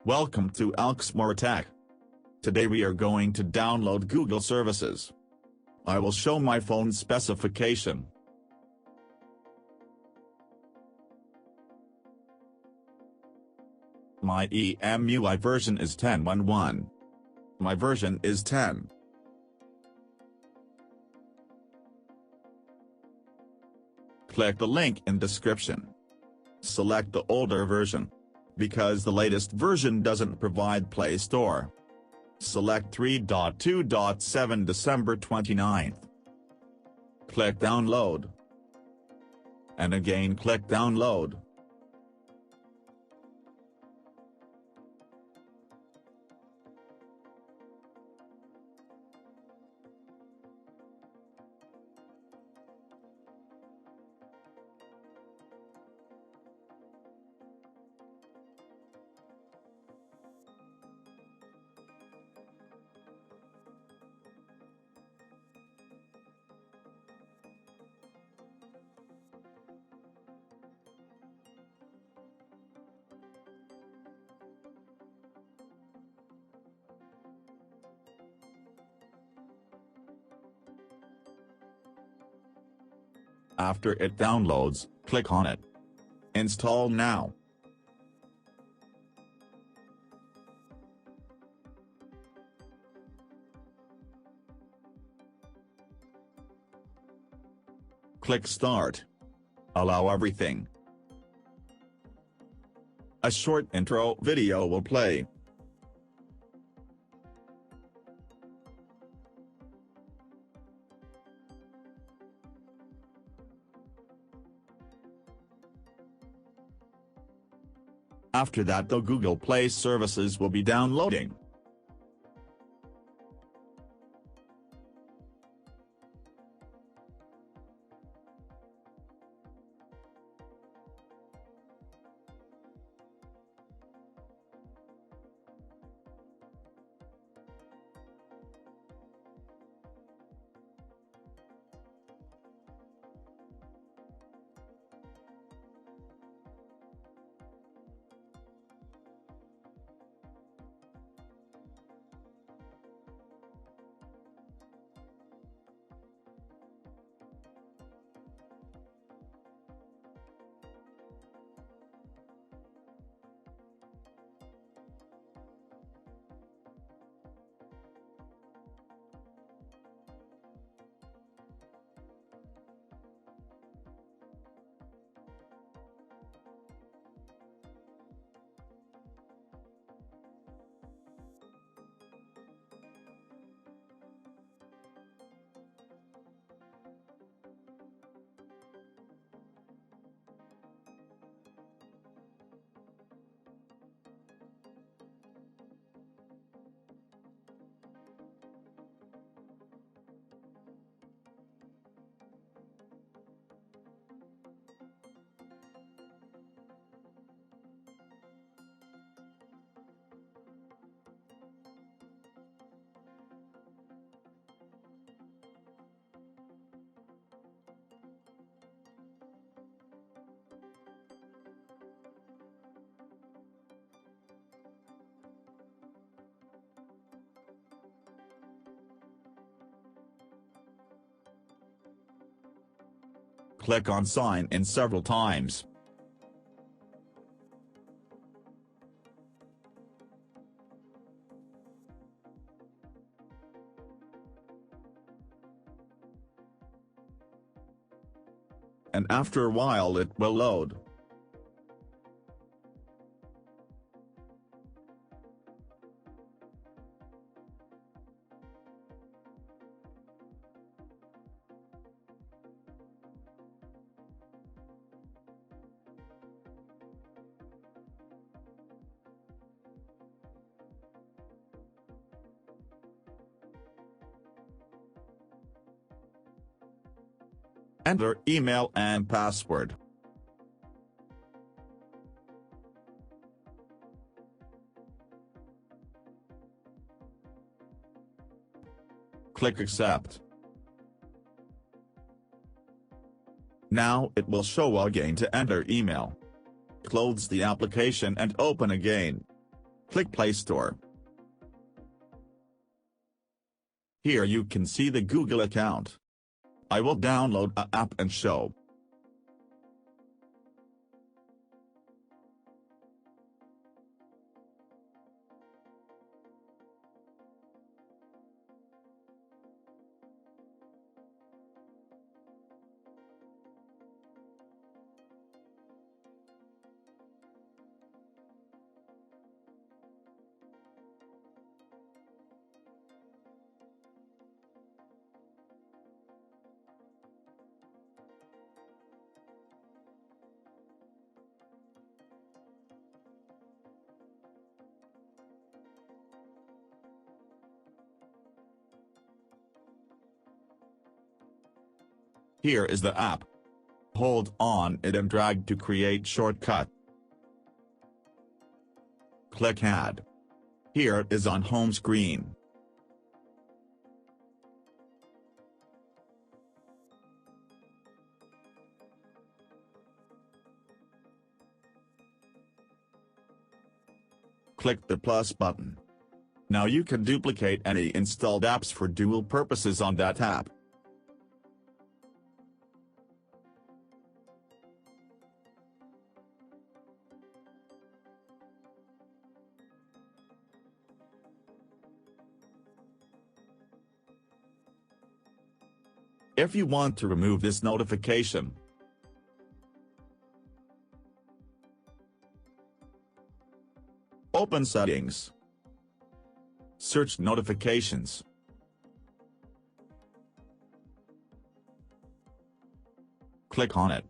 Welcome to Alxmo Tech. Today we are going to download Google services. I will show my phone specification. My EMUI version is 10.11. My version is 10. Click the link in description. Select the older version, because the latest version doesn't provide Playstore. Select 3.2.7 December 29th. Click Download. And again click Download. After it downloads, click on it. Install now. Click Start. Allow everything. A short intro video will play. After that, the Google Play services will be downloading. Click on Sign In several times. And after a while it will load. Enter email and password. Click Accept. Now it will show again to enter email. Close the application and open again. Click Playstore. Here you can see the Google account. I will download an app and show. Here is the app. Hold on it and drag to create shortcut. Click Add. Here it is on home screen. Click the plus button. Now you can duplicate any installed apps for dual purposes on that app. If you want to remove this notification, open Settings. Search Notifications. Click on it.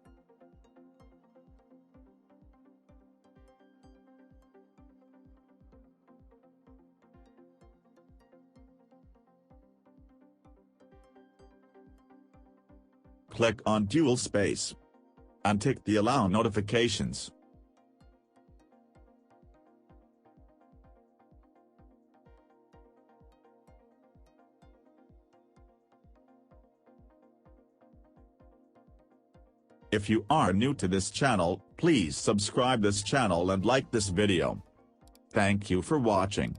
Click on Dual Space. And tick the Allow Notifications. If you are new to this channel, please subscribe this channel and like this video. Thank you for watching.